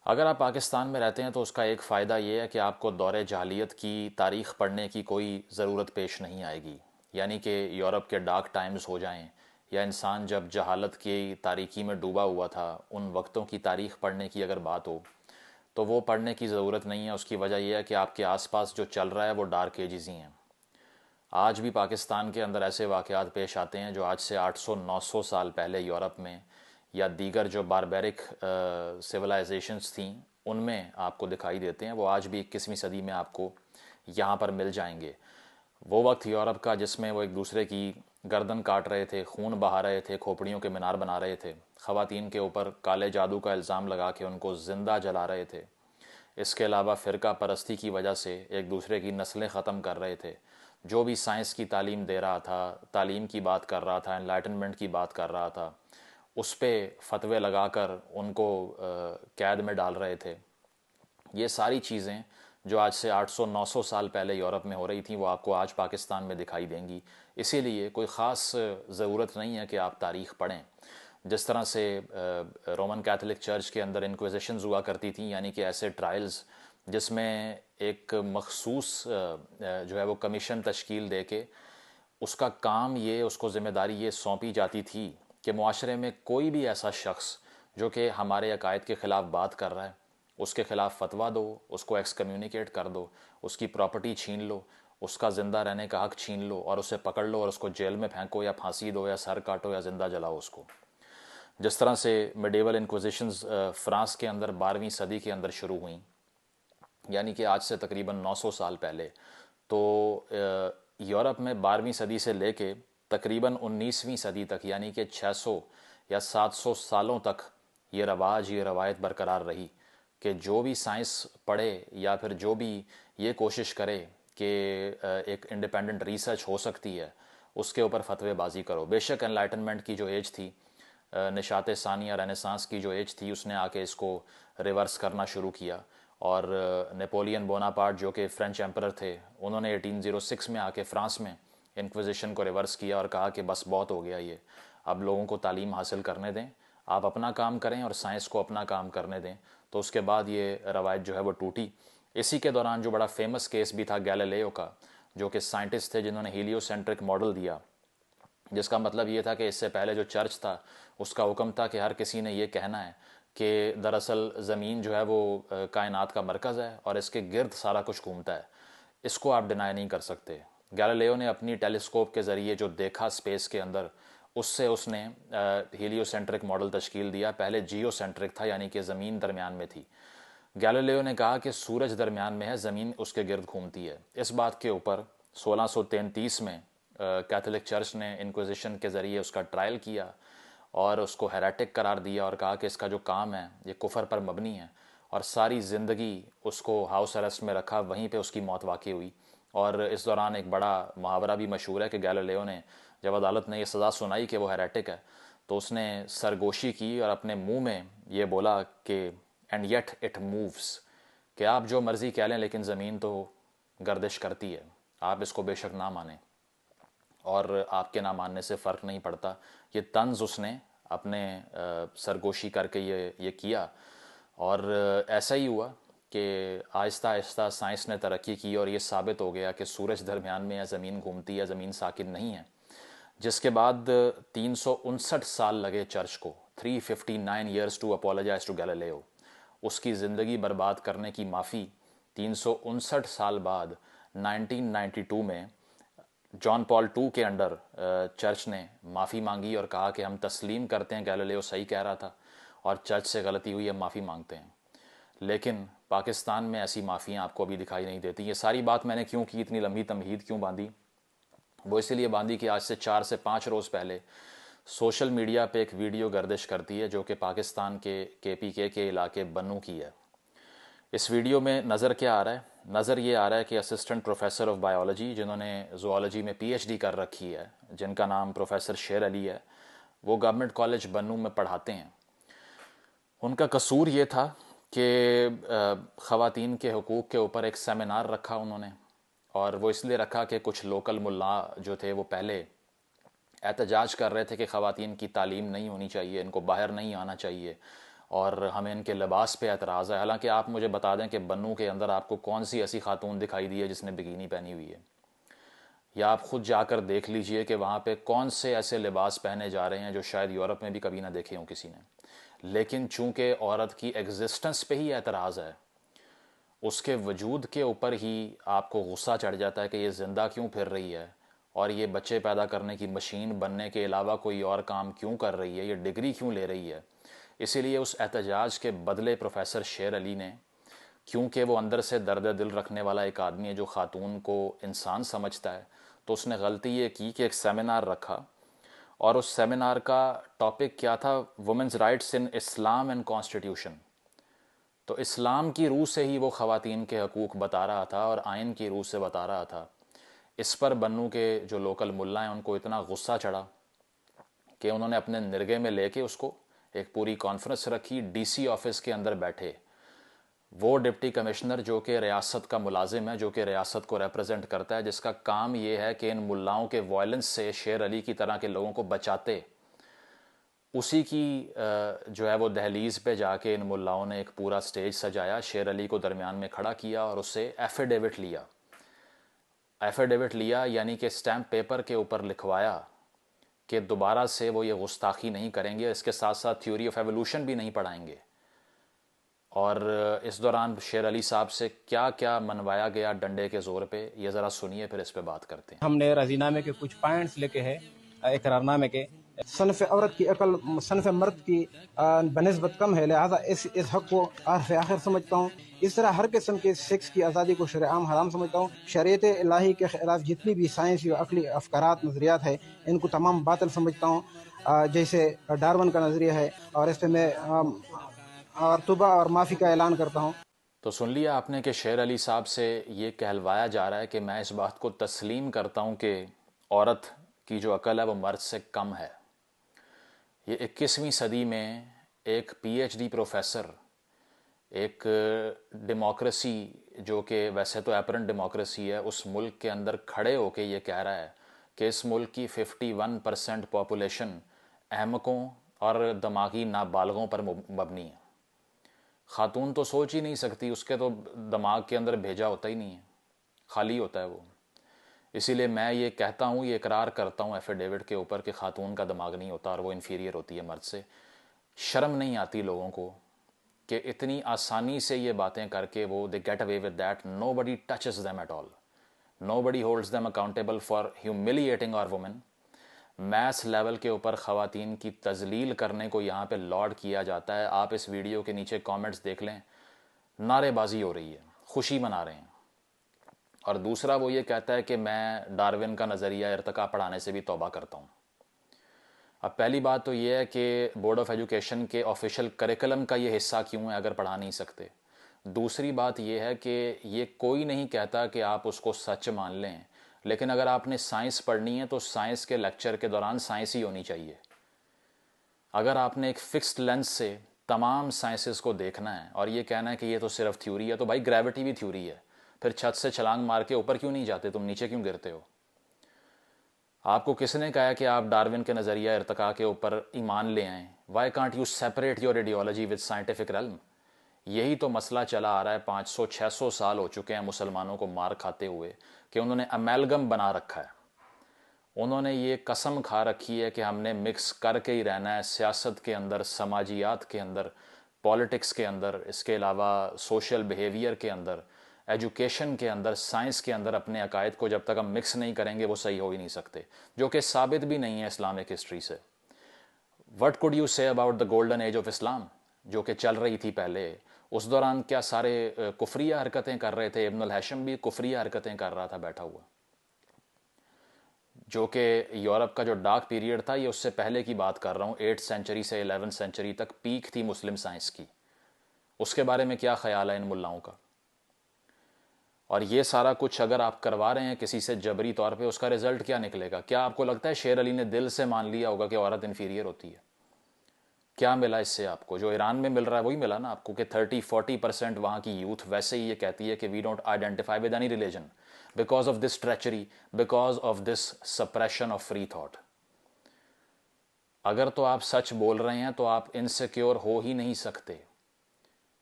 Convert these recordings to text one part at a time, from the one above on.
अगर आप पाकिस्तान में रहते हैं तो उसका एक फ़ायदा ये है कि आपको दौरे जहालियत की तारीख़ पढ़ने की कोई ज़रूरत पेश नहीं आएगी। यानी कि यूरोप के डार्क टाइम्स हो जाएं या इंसान जब जहालत की तारीकी में डूबा हुआ था, उन वक्तों की तारीख़ पढ़ने की अगर बात हो तो वो पढ़ने की ज़रूरत नहीं है। उसकी वजह यह है कि आपके आसपास जो चल रहा है वो डार्क एजेस ही हैं। आज भी पाकिस्तान के अंदर ऐसे वाक़यात पेश आते हैं जो आज से 800-900 साल पहले यूरोप में या दीगर जो बारबेरिक सिविलाइजेशंस थीं उनमें आपको दिखाई देते हैं। वो आज भी 21वीं सदी में आपको यहाँ पर मिल जाएंगे। वो वक्त यूरोप का जिसमें वो एक दूसरे की गर्दन काट रहे थे, खून बहा रहे थे, खोपड़ियों के मीनार बना रहे थे, ख़वातीन के ऊपर काले जादू का इल्ज़ाम लगा के उनको ज़िंदा जला रहे थे। इसके अलावा फ़िरका परस्ती की वजह से एक दूसरे की नस्लें ख़त्म कर रहे थे। जो भी साइंस की तालीम दे रहा था, तालीम की बात कर रहा था, एनलाइटनमेंट की बात कर रहा था, उस पे फतवे लगाकर उनको कैद में डाल रहे थे। ये सारी चीज़ें जो आज से 800-900 साल पहले यूरोप में हो रही थी वो आपको आज पाकिस्तान में दिखाई देंगी। इसीलिए कोई ख़ास ज़रूरत नहीं है कि आप तारीख़ पढ़ें। जिस तरह से रोमन कैथोलिक चर्च के अंदर इंक्विजिशंस हुआ करती थी, यानी कि ऐसे ट्रायल्स जिसमें एक मखसूस जो है वो कमीशन तश्कील दे के उसका काम ये, उसको ज़िम्मेदारी ये सौंपी जाती थी कि मुआशरे में कोई भी ऐसा शख्स जो कि हमारे अकायद के ख़िलाफ़ बात कर रहा है उसके ख़िलाफ़ फतवा दो, उसको एक्सकम्युनिकेट कर दो, उसकी प्रॉपर्टी छीन लो, उसका ज़िंदा रहने का हक़ छीन लो और उसे पकड़ लो और उसको जेल में फेंको या फांसी दो या सर काटो या ज़िंदा जलाओ उसको। जिस तरह से मिडेवल इंक्विजिशंस फ़्रांस के अंदर 12वीं सदी के अंदर शुरू हुई, यानी कि आज से तकरीबन 900 साल पहले, तो यूरोप में 12वीं सदी से लेके तकरीबन 19वीं सदी तक, यानी कि 600 या 700 सालों तक ये रवाज, ये रवायत बरकरार रही कि जो भी साइंस पढ़े या फिर जो भी ये कोशिश करे कि एक इंडिपेंडेंट रिसर्च हो सकती है, उसके ऊपर फतवेबाजी करो। बेशक एनलाइटनमेंट की जो एज थी, निशात सानिया रेनेसांस की जो एज थी, उसने आके इसको रिवर्स करना शुरू किया और नेपोलियन बोनापार्ट जो कि फ्रेंच एम्परर थे, उन्होंने 1806 में आके फ़्रांस में इंक्विजिशन को रिवर्स किया और कहा कि बस बहुत हो गया ये, अब लोगों को तालीम हासिल करने दें, आप अपना काम करें और साइंस को अपना काम करने दें। तो उसके बाद ये रवायत जो है वो टूटी। इसी के दौरान जो बड़ा फेमस केस भी था गैलीलियो का, जो कि साइंटिस्ट थे जिन्होंने हीलियोसेंट्रिक मॉडल दिया, जिसका मतलब ये था कि इससे पहले जो चर्च था उसका हुक्म था कि हर किसी ने ये कहना है कि दरअसल ज़मीन जो है वो कायनात का मरकज़ है और इसके गिर्द सारा कुछ घूमता है। इसको आप डिनाई नहीं कर सकते। गैलीलियो ने अपनी टेलीस्कोप के ज़रिए जो देखा स्पेस के अंदर, उससे उसने हीलियोसेंट्रिक मॉडल तश्कील दिया। पहले जियोसेंट्रिक था, यानी कि ज़मीन दरमियान में थी। गैलीलियो ने कहा कि सूरज दरमियान में है, ज़मीन उसके गिर्द घूमती है। इस बात के ऊपर 1633 में कैथोलिक चर्च ने इंक्विजिशन के ज़रिए उसका ट्रायल किया और उसको हेरेटिक करार दिया और कहा कि इसका जो काम है ये कुफर पर मबनी है, और सारी ज़िंदगी उसको हाउस अरेस्ट में रखा। वहीं पे उसकी मौत वाक़ई हुई। और इस दौरान एक बड़ा मुहावरा भी मशहूर है कि गैलीलियो ने, जब अदालत ने यह सज़ा सुनाई कि वो हेरेटिक है, तो उसने सरगोशी की और अपने मुंह में ये बोला कि एंड येट इट मूव्स, कि आप जो मर्ज़ी कह लें लेकिन ज़मीन तो गर्दिश करती है, आप इसको बेशक ना मानें और आपके ना मानने से फ़र्क नहीं पड़ता। ये तंज उसने अपने सरगोशी करके ये किया। और ऐसा ही हुआ कि आहिस्ता आहिस्ता साइंस ने तरक्की की और ये साबित हो गया कि सूरज दरमियान में है, ज़मीन घूमती है, ज़मीन साकिन नहीं है। जिसके बाद 359 साल लगे चर्च को, 359 years to apologize to Galileo. उसकी ज़िंदगी बर्बाद करने की माफ़ी 359 साल बाद 1992 में जॉन पॉल टू के अंडर चर्च ने माफ़ी मांगी और कहा कि हम तस्लीम करते हैं गैलीलियो सही कह रहा था और चर्च से गलती हुई, हम माफ़ी मांगते हैं। लेकिन पाकिस्तान में ऐसी माफ़ियाँ आपको अभी दिखाई नहीं देती। ये सारी बात मैंने क्यों की, इतनी लंबी तमहीद क्यों बांधी? वो इसीलिए बांधी कि आज से 4 से 5 रोज़ पहले सोशल मीडिया पे एक वीडियो गर्दिश करती है जो कि पाकिस्तान के KPK के इलाके बन्नू की है। इस वीडियो में नज़र क्या आ रहा है? नज़र ये आ रहा है कि असिस्टेंट प्रोफेसर ऑफ बायोलॉजी, जिन्होंने ज़ूलॉजी में PhD कर रखी है, जिनका नाम प्रोफेसर शेर अली है, वो गवर्नमेंट कॉलेज बन्नू में पढ़ाते हैं। उनका कसूर ये था कि ख़वातीन के हकूक़ के ऊपर एक सेमिनार रखा उन्होंने, और वो इसलिए रखा कि कुछ लोकल मुल्ला जो थे वो पहले एहतजाज कर रहे थे कि ख़वातीन की तालीम नहीं होनी चाहिए, इनको बाहर नहीं आना चाहिए, और हमें इनके लिबास पे एतराज़ है। हालांकि आप मुझे बता दें कि बन्नू के अंदर आपको कौन सी ऐसी खातून दिखाई दी है जिसने बिकिनी पहनी हुई है, या आप खुद जाकर देख लीजिए कि वहाँ पे कौन से ऐसे लिबास पहने जा रहे हैं जो शायद यूरोप में भी कभी ना देखे हों किसी ने। लेकिन चूंकि औरत की एग्जिस्टेंस पे ही एतराज़ है, उसके वजूद के ऊपर ही आपको गुस्सा चढ़ जाता है कि ये ज़िंदा क्यों फिर रही है, और ये बच्चे पैदा करने की मशीन बनने के अलावा कोई और काम क्यों कर रही है, ये डिग्री क्यों ले रही है। इसीलिए उस एहतजाज के बदले प्रोफेसर शेर अली ने, क्योंकि वो अंदर से दर्द दिल रखने वाला एक आदमी है जो ख़ातून को इंसान समझता है, तो उसने गलती ये की कि एक सेमिनार रखा। और उस सेमिनार का टॉपिक क्या था? Women's rights in Islam and constitution. तो इस्लाम की रूह से ही वो ख़वातीन के हकूक़ बता रहा था और आइन की रूह से बता रहा था। इस पर बन्नू के जो लोकल मुल्ला हैं उनको इतना गुस्सा चढ़ा कि उन्होंने अपने निर्गे में लेके उसको एक पूरी कॉन्फ्रेंस रखी। डीसी ऑफिस के अंदर बैठे वो डिप्टी कमिश्नर जो कि रियासत का मुलाजिम है, जो कि रियासत को रिप्रेजेंट करता है, जिसका काम ये है कि इन मुल्लाओं के वायलेंस से शेर अली की तरह के लोगों को बचाते, उसी की जो है वो दहलीज़ पे जाके इन मुल्लाओं ने एक पूरा स्टेज सजाया, शेर अली को दरमियान में खड़ा किया और उससे एफिडेविट लिया। एफिडेविट लिया यानी कि स्टैम्प पेपर के ऊपर लिखवाया कि दोबारा से वो ये गुस्ताखी नहीं करेंगे, इसके साथ साथ थ्योरी ऑफ एवोल्यूशन भी नहीं पढ़ाएंगे। और इस दौरान शेर अली साहब से क्या क्या मनवाया गया डंडे के ज़ोर पे, ये ज़रा सुनिए, फिर इस पे बात करते हैं। हमने रजीनामे के कुछ पॉइंट्स लेके है, इकरारनामे के। सनफ औरत की अकल सनफ मर्द की बनिस्बत कम है, लिहाजा इस हक को हर्फ आखिर समझता हूँ। इस तरह हर किस्म के सेक्स की आज़ादी को शरआम हराम समझता हूँ। शरीयत इलाही के खिलाफ जितनी भी साइंसी और अकली अफकारात नज़रियात है, इनको तमाम बातिल समझता हूँ। जैसे डार्विन का नज़रिया है, और इस पर मैं और तौबा और माफ़ी का ऐलान करता हूँ। तो सुन लिया आपने कि शेर अली साहब से ये कहलवाया जा रहा है कि मैं इस बात को तस्लीम करता हूँ कि औरत की जो अकल है वो मर्द से कम है। ये 21वीं सदी में एक पीएचडी प्रोफेसर, एक डेमोक्रेसी जो कि वैसे तो एपरेंट डेमोक्रेसी है, उस मुल्क के अंदर खड़े होके ये कह रहा है कि इस मुल्क की 51% पॉपुलेशन अहमकों और दिमागी नाबालगों पर मबनी है। ख़ातून तो सोच ही नहीं सकती, उसके तो दिमाग के अंदर भेजा होता ही नहीं है, खाली होता है वो। इसीलिए मैं ये कहता हूँ, ये इकरार करता हूँ एफिडेविट के ऊपर कि ख़ातून का दिमाग नहीं होता और वो इन्फीरियर होती है मर्द से। शर्म नहीं आती लोगों को कि इतनी आसानी से ये बातें करके वो they get away with that, nobody touches them at all, nobody holds them accountable for humiliating our women. Maths level के ऊपर ख़वातीन की तजलील करने को यहाँ पे लॉड किया जाता है। आप इस वीडियो के नीचे कमेंट्स देख लें, नारेबाजी हो रही है, खुशी मना रहे हैं। और दूसरा वो ये कहता है कि मैं डार्विन का नज़रिया इर्तिका पढ़ाने से भी तौबा करता हूँ। अब पहली बात तो ये है कि बोर्ड ऑफ एजुकेशन के ऑफिशियल करिकुलम का ये हिस्सा क्यों है अगर पढ़ा नहीं सकते। दूसरी बात ये है कि ये कोई नहीं कहता कि आप उसको सच मान लें, लेकिन अगर आपने साइंस पढ़नी है तो साइंस के लेक्चर के दौरान साइंस ही होनी चाहिए। अगर आपने एक फिक्स्ड लेंस से तमाम साइंसेस को देखना है और ये कहना है कि ये तो सिर्फ थ्योरी है, तो भाई ग्रेविटी भी थ्योरी है। फिर छत से छलांग मार के ऊपर क्यों नहीं जाते, तुम नीचे क्यों गिरते हो? आपको किसने कहा कि आप डार्विन के नज़रिया इर्तिका के ऊपर ईमान ले आएँ? Why can't you separate your ideology with scientific realm? यही तो मसला चला आ रहा है। 500-600 साल हो चुके हैं मुसलमानों को मार खाते हुए कि उन्होंने अमेलगम बना रखा है। उन्होंने ये कसम खा रखी है कि हमने मिक्स करके ही रहना है, सियासत के अंदर, समाजियात के अंदर, पॉलिटिक्स के अंदर, इसके अलावा सोशल बिहेवियर के अंदर, एजुकेशन के अंदर, साइंस के अंदर। अपने अकायद को जब तक हम मिक्स नहीं करेंगे वो सही हो ही नहीं सकते, जो कि साबित भी नहीं है इस्लामिक हिस्ट्री से। What could you say about the golden age of Islam जो कि चल रही थी पहले? उस दौरान क्या सारे कुफरिया हरकतें कर रहे थे? इब्न अल हैशम भी कुफरिया हरकतें कर रहा था बैठा हुआ। जो कि यूरोप का जो डार्क पीरियड था, ये उससे पहले की बात कर रहा हूँ, 8th सेंचुरी से 11th सेंचुरी तक पीक थी मुस्लिम साइंस की। उसके बारे में क्या ख्याल है इन मुल्लाओं का? और ये सारा कुछ अगर आप करवा रहे हैं किसी से जबरी तौर पे, उसका रिजल्ट क्या निकलेगा? क्या आपको लगता है शेर अली ने दिल से मान लिया होगा कि औरत इन्फीरियर होती है? क्या मिला इससे आपको? जो ईरान में मिल रहा है वही मिला ना आपको कि 30-40% वहाँ की यूथ वैसे ही ये कहती है कि we don't identify with any religion because of this treachery, because of this suppression of free thought. अगर तो आप सच बोल रहे हैं तो आप इनसिक्योर हो ही नहीं सकते।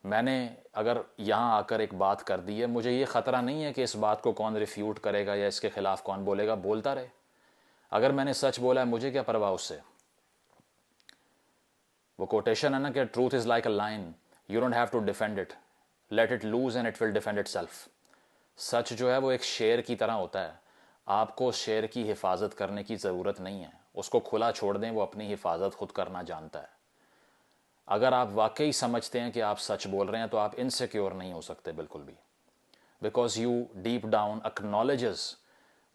मैंने अगर यहाँ आकर एक बात कर दी है, मुझे ये ख़तरा नहीं है कि इस बात को कौन रिफ्यूट करेगा या इसके ख़िलाफ़ कौन बोलेगा, बोलता रहे। अगर मैंने सच बोला है, मुझे क्या परवाह उससे। वो कोटेशन है ना कि truth is like a lion, you don't have to defend it, let it loose and it will defend itself. सच जो है वो एक शेर की तरह होता है, आपको शेर की हिफाजत करने की ज़रूरत नहीं है, उसको खुला छोड़ दें, वो अपनी हिफाजत खुद करना जानता है। अगर आप वाकई समझते हैं कि आप सच बोल रहे हैं तो आप इनसिक्योर नहीं हो सकते बिल्कुल भी, because you deep down acknowledges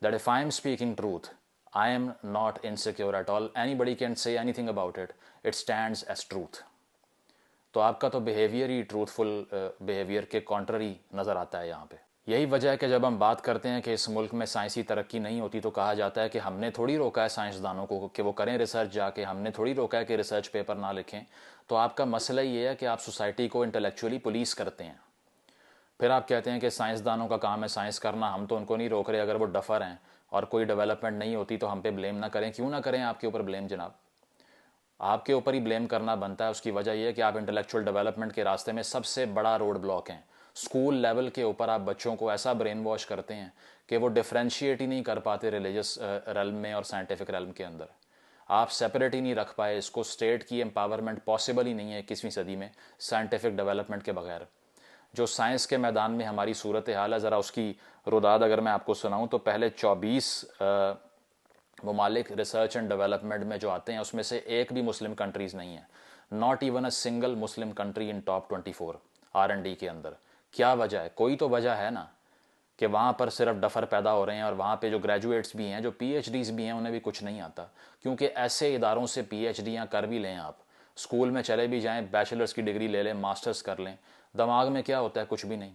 that if I am speaking truth I am not insecure at all, anybody can say anything about it, it stands as truth. तो आपका तो बिहेवियर ही ट्रूथफुल बिहेवियर के कॉन्ट्ररी नज़र आता है यहाँ पे। यही वजह है कि जब हम बात करते हैं कि इस मुल्क में साइंसी तरक्की नहीं होती तो कहा जाता है कि हमने थोड़ी रोका है साइंसदानों को कि वो करें रिसर्च जाके, हमने थोड़ी रोका है कि रिसर्च पेपर ना लिखें। तो आपका मसला ये है कि आप सोसाइटी को इंटेलेक्चुअली पुलिस करते हैं। फिर आप कहते हैं कि साइंसदानों का काम है साइंस करना, हम तो उनको नहीं रोक रहे, अगर वो डफर हैं और कोई डेवलपमेंट नहीं होती तो हम पे ब्लेम ना करें। क्यों ना करें आपके ऊपर ब्लेम जनाब, आपके ऊपर ही ब्लेम करना बनता है। उसकी वजह यह है कि आप इंटेलेक्चुअल डेवलपमेंट के रास्ते में सबसे बड़ा रोड ब्लॉक हैं। स्कूल लेवल के ऊपर आप बच्चों को ऐसा ब्रेन वॉश करते हैं कि वो डिफ्रेंशिएट ही नहीं कर पाते रिलीजियस रेल्म में और साइंटिफिक रेल्म के अंदर। आप सेपरेट ही नहीं रख पाए इसको। स्टेट की एम्पावरमेंट पॉसिबल ही नहीं है 21वीं सदी में साइंटिफिक डेवलपमेंट के बगैर। जो साइंस के मैदान में हमारी सूरत हाल है, ज़रा उसकी रुदाद अगर मैं आपको सुनाऊं तो पहले 24 ममालिक रिसर्च एंड डेवलपमेंट में जो आते हैं उसमें से एक भी मुस्लिम कंट्रीज़ नहीं है। Not even a single Muslim country in top 24 R&D के अंदर। क्या वजह है? कोई तो वजह है ना कि वहाँ पर सिर्फ डफर पैदा हो रहे हैं और वहाँ पे जो ग्रेजुएट्स भी हैं, जो PhDs भी हैं, उन्हें भी कुछ नहीं आता। क्योंकि ऐसे इदारों से PhD कर भी लें आप, स्कूल में चले भी जाएं, बैचलर्स की डिग्री ले लें, मास्टर्स कर लें, दिमाग में क्या होता है? कुछ भी नहीं।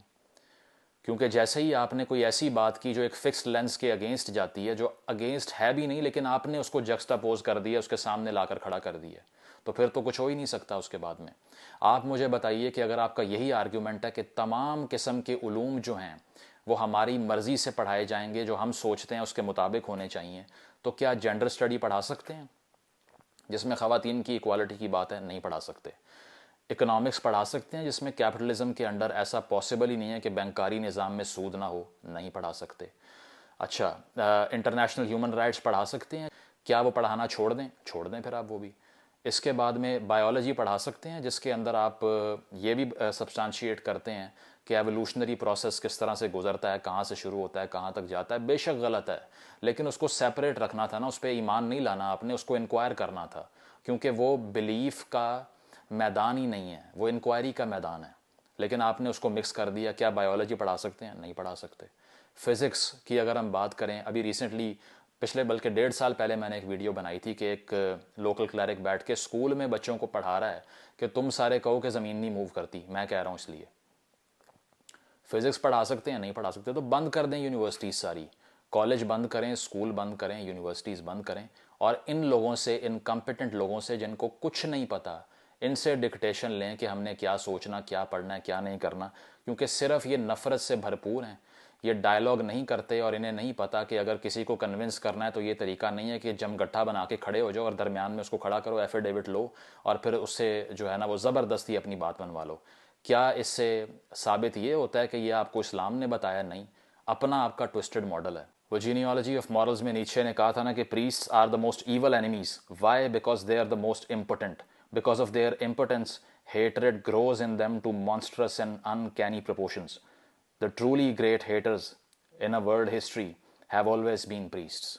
क्योंकि जैसे ही आपने कोई ऐसी बात की जो एक फिक्स्ड लेंस के अगेंस्ट जाती है, जो अगेंस्ट है भी नहीं लेकिन आपने उसको जक्स्टापोज कर दिया, उसके सामने लाकर खड़ा कर दिया, तो फिर तो कुछ हो ही नहीं सकता उसके बाद में। आप मुझे बताइए कि अगर आपका यही आर्ग्यूमेंट है कि तमाम किस्म के उलूम जो हैं वो हमारी मर्ज़ी से पढ़ाए जाएंगे, जो हम सोचते हैं उसके मुताबिक होने चाहिए, तो क्या जेंडर स्टडी पढ़ा सकते हैं जिसमें ख़वातीन की इक्वालिटी की बात है? नहीं पढ़ा सकते। इकोनॉमिक्स पढ़ा सकते हैं जिसमें कैपिटलिज्म के अंडर ऐसा पॉसिबल ही नहीं है कि बैंकारी निज़ाम में सूद ना हो? नहीं पढ़ा सकते। अच्छा, इंटरनेशनल ह्यूमन राइट्स पढ़ा सकते हैं? क्या वो पढ़ाना छोड़ दें? छोड़ दें फिर आप वो भी। इसके बाद में बायोलॉजी पढ़ा सकते हैं जिसके अंदर आप ये भी सब्सटेंशिएट करते हैं कि एवोल्यूशनरी प्रोसेस किस तरह से गुजरता है, कहाँ से शुरू होता है, कहाँ तक जाता है। बेशक गलत है, लेकिन उसको सेपरेट रखना था ना, उस पर ईमान नहीं लाना आपने, उसको इंक्वायर करना था, क्योंकि वो बिलीफ का मैदान ही नहीं है, वो इंक्वायरी का मैदान है। लेकिन आपने उसको मिक्स कर दिया। क्या बायोलॉजी पढ़ा सकते हैं? नहीं पढ़ा सकते। फिज़िक्स की अगर हम बात करें, अभी रिसेंटली पिछले बल्कि 1.5 साल पहले मैंने एक वीडियो बनाई थी कि एक लोकल क्लरिक बैठ के स्कूल में बच्चों को पढ़ा रहा है कि तुम सारे कहो कि ज़मीन नहीं मूव करती, मैं कह रहा हूँ इसलिए। फिज़िक्स पढ़ा सकते हैं? नहीं पढ़ा सकते। तो बंद कर दें यूनिवर्सिटीज़ सारी, कॉलेज बंद करें, स्कूल बंद करें, यूनिवर्सिटीज़ बंद करें, और इन लोगों से, इनकम्पिटेंट लोगों से जिनको कुछ नहीं पता, इनसे डिक्टेशन लें कि हमने क्या सोचना, क्या पढ़ना है, क्या नहीं करना। क्योंकि सिर्फ ये नफ़रत से भरपूर हैं, ये डायलॉग नहीं करते और इन्हें नहीं पता कि अगर किसी को कन्विंस करना है तो ये तरीका नहीं है कि जमगट्ठा बना के खड़े हो जाओ और दरमियान में उसको खड़ा करो, एफिडेविट लो और फिर उससे जो है ना वो ज़बरदस्ती अपनी बात बनवा लो। क्या इससे साबित ये होता है कि ये आपको इस्लाम ने बताया? नहीं, अपना आपका ट्विस्टेड मॉडल है। वो जीनियोलॉजी ऑफ मॉरल्स में नीचे ने कहा था ना कि priests are the most evil enemies. Why? Because they are the most important. Because of their importance hatred grows in them to monstrous and uncanny proportions. The truly great haters in a world history have always been priests.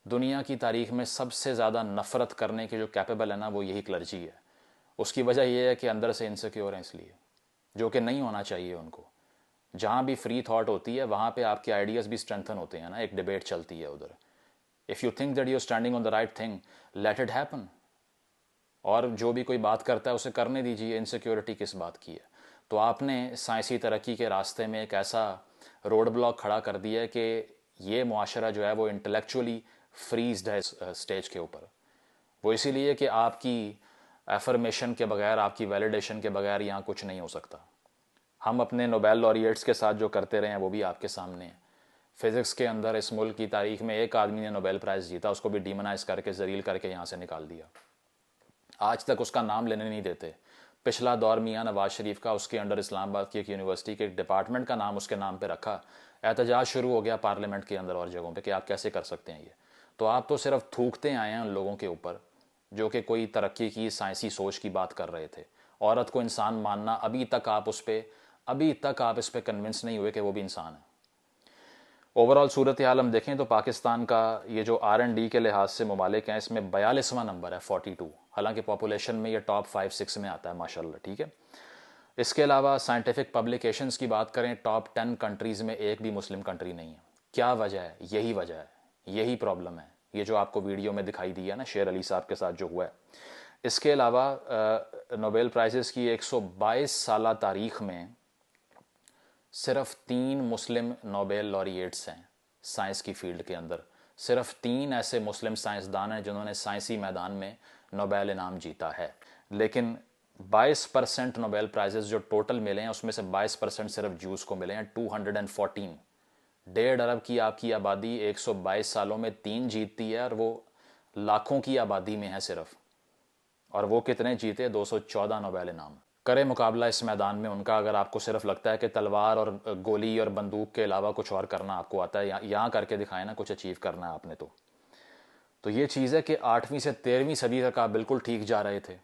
दुनिया की तारीख में सबसे ज़्यादा नफ़रत करने के जो कैपेबल है ना, वो यही क्लर्जी है। उसकी वजह यह है कि अंदर से इनसिक्योर हैं, इसलिए, जो कि नहीं होना चाहिए उनको। जहाँ भी फ्री थॉट होती है वहाँ पे आपके आइडियाज़ भी स्ट्रेंथन होते हैं ना, एक डिबेट चलती है उधर। If you think that you are standing on the right thing, let it happen. और जो भी कोई बात करता है उसे करने दीजिए, इनसिक्योरिटी किस बात की है? तो आपने साइंसी तरक्की के रास्ते में एक ऐसा रोड ब्लॉक खड़ा कर दिया है कि ये मुआशरा जो है वो इंटेलेक्चुअली फ्रीज्ड है स्टेज के ऊपर। वो इसीलिए कि आपकी एफर्मेशन के बगैर, आपकी वैलिडेशन के बगैर यहाँ कुछ नहीं हो सकता। हम अपने नोबेल लॉरिएट्स के साथ जो करते रहे हैं वो भी आपके सामने है। फिज़िक्स के अंदर इस मुल्क की तारीख में एक आदमी ने नोबेल प्राइज़ जीता, उसको भी डीमोनाइज करके, जलील करके यहाँ से निकाल दिया। आज तक उसका नाम लेने नहीं देते। पिछला दौर मियाँ नवाज शरीफ का, उसके अंडर इस्लामाबाद की एक यूनिवर्सिटी के एक डिपार्टमेंट का नाम उसके नाम पे रखा। एहतजाज शुरू हो गया पार्लियामेंट के अंदर और जगहों पे कि आप कैसे कर सकते हैं ये। तो आप तो सिर्फ थूकते आए हैं उन लोगों के ऊपर जो कि कोई तरक्की की साइंसी सोच की बात कर रहे थे। औरत को इंसान मानना, अभी तक आप इस पे कन्विंस नहीं हुए कि वो भी इंसान है। ओवरऑल सूरत हाल हम देखें तो पाकिस्तान का ये जो R&D के लिहाज से ममालिक हैं, इसमें 42वां नंबर है 42, हालांकि पॉपुलेशन में ये टॉप 5-6 में आता है माशाल्लाह, ठीक है। इसके अलावा साइंटिफिक पब्लिकेशंस की बात करें, टॉप 10 कंट्रीज़ में एक भी मुस्लिम कंट्री नहीं है। क्या वजह है? यही वजह है, यही प्रॉब्लम है, ये जो आपको वीडियो में दिखाई दी है ना शेर अली साहब के साथ जो हुआ है। इसके अलावा नोबेल प्राइजेस की 122 साल तारीख में सिर्फ 3 मुस्लिम नोबेल लॉरिएट्स हैं साइंस की फील्ड के अंदर। सिर्फ 3 ऐसे मुस्लिम साइंसदान हैं जिन्होंने साइंसी मैदान में नोबेल इनाम जीता है। लेकिन 22% नोबेल प्राइजेस जो टोटल मिले हैं उसमें से 22% सिर्फ जूस को मिले हैं। 214, 1.5 अरब की आपकी आबादी 122 सालों में 3 जीतती है, और वो लाखों की आबादी में है सिर्फ। और वो कितने जीते? 214 नोबेल इनाम। करे मुकाबला इस मैदान में उनका, अगर आपको सिर्फ लगता है कि तलवार और गोली और बंदूक के अलावा कुछ और करना आपको आता है, यहाँ करके दिखाए ना कुछ अचीव करना है आपने। तो ये चीज़ है कि 8वीं से 13वीं सदी तक आप बिल्कुल ठीक जा रहे थे।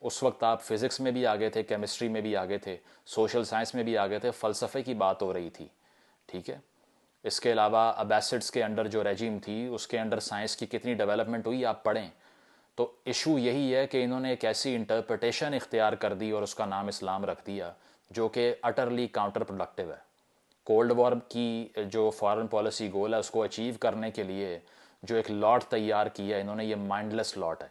उस वक्त आप फिज़िक्स में भी आगे थे, केमिस्ट्री में भी आगे थे, सोशल साइंस में भी आगे थे, फ़लसफ़े की बात हो रही थी, ठीक है। इसके अलावा अब्बासिड्स के अंडर जो रेजिम थी उसके अंडर साइंस की कितनी डेवलपमेंट हुई आप पढ़ें। तो इशू यही है कि इन्होंने एक ऐसी इंटरप्रिटेशन इख्तियार कर दी और उसका नाम इस्लाम रख दिया जो कि अटरली काउंटर प्रोडक्टिव है। कोल्ड वॉर की जो फॉरेन पॉलिसी गोल है उसको अचीव करने के लिए जो एक लॉट तैयार किया इन्होंने, ये माइंडलेस लॉट है।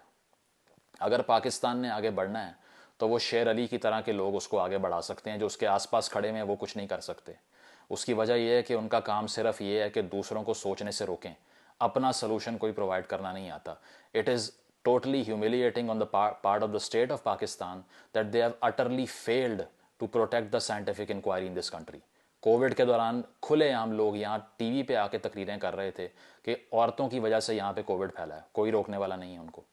अगर पाकिस्तान ने आगे बढ़ना है तो वो शेर अली की तरह के लोग उसको आगे बढ़ा सकते हैं, जो उसके आसपास खड़े हैं वो कुछ नहीं कर सकते। उसकी वजह यह है कि उनका काम सिर्फ ये है कि दूसरों को सोचने से रोकें, अपना सोल्यूशन कोई प्रोवाइड करना नहीं आता। It is totally humiliating on the part of the state of Pakistan that they have utterly failed to protect the scientific inquiry in this country. Covid के दौरान खुलेआम लोग यहाँ टीवी पे आके तकरीरें कर रहे थे कि औरतों की वजह से यहाँ पे कोविड फैला है, कोई रोकने वाला नहीं है उनको।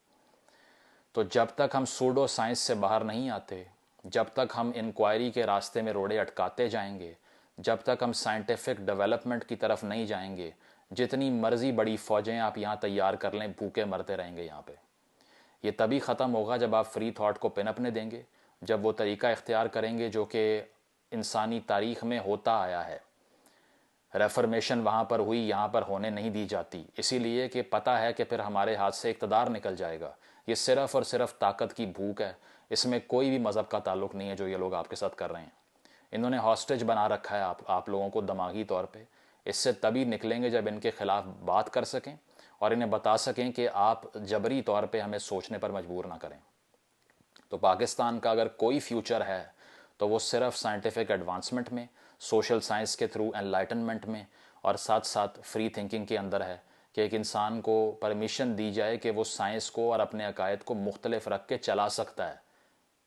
तो जब तक हम सूडो साइंस से बाहर नहीं आते, जब तक हम इंक्वायरी के रास्ते में रोड़े अटकाते जाएंगे, जब तक हम साइंटिफिक डेवलपमेंट की तरफ नहीं जाएंगे, जितनी मर्जी बड़ी फौजें आप यहाँ तैयार कर लें, भूखे मरते रहेंगे यहाँ पे। ये तभी ख़त्म होगा जब आप फ्री थॉट को पिनअपने देंगे, जब वो तरीका इख्तियार करेंगे जो कि इंसानी तारीख़ में होता आया है। रेफर्मेशन वहाँ पर हुई, यहाँ पर होने नहीं दी जाती, इसीलिए कि पता है कि फिर हमारे हाथ से इक़्तिदार निकल जाएगा। ये सिर्फ़ और सिर्फ ताकत की भूख है, इसमें कोई भी मज़हब का ताल्लुक़ नहीं है जो ये लोग आपके साथ कर रहे हैं। इन्होंने हॉस्टेज बना रखा है आप लोगों को दिमागी तौर पे। इससे तभी निकलेंगे जब इनके ख़िलाफ़ बात कर सकें और इन्हें बता सकें कि आप जबरी तौर पे हमें सोचने पर मजबूर ना करें। तो पाकिस्तान का अगर कोई फ्यूचर है तो वो सिर्फ साइंटिफिक एडवांसमेंट में, सोशल साइंस के थ्रू एनलाइटनमेंट में, और साथ साथ फ्री थिंकिंग के अंदर है कि एक इंसान को परमिशन दी जाए कि वो साइंस को और अपने अकायद को मुख्तलिफ रख के चला सकता है।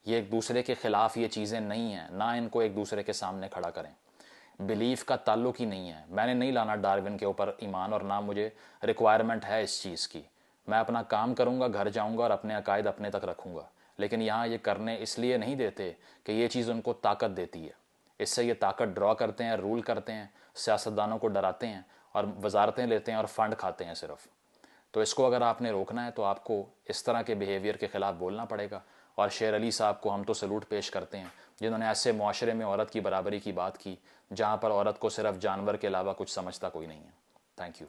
ये एक दूसरे के ख़िलाफ़ ये चीज़ें नहीं हैं, ना इनको एक दूसरे के सामने खड़ा करें। बिलीफ का ताल्लुक ही नहीं है। मैंने नहीं लाना डार्विन के ऊपर ईमान, और ना मुझे रिक्वायरमेंट है इस चीज़ की। मैं अपना काम करूँगा, घर जाऊँगा और अपने अकायद अपने तक रखूँगा। लेकिन यहाँ ये करने इसलिए नहीं देते कि ये चीज़ उनको ताकत देती है। इससे ये ताकत ड्रॉ करते हैं, रूल करते हैं, सियासतदानों को डराते हैं और वजारतें लेते हैं और फ़ंड खाते हैं सिर्फ। तो इसको अगर आपने रोकना है तो आपको इस तरह के बिहेवियर के ख़िलाफ़ बोलना पड़ेगा। और शेर अली साहब को हम तो सलूट पेश करते हैं जिन्होंने ऐसे मुआशरे में औरत की बराबरी की बात की जहाँ पर औरत को सिर्फ जानवर के अलावा कुछ समझता कोई नहीं है। Thank you.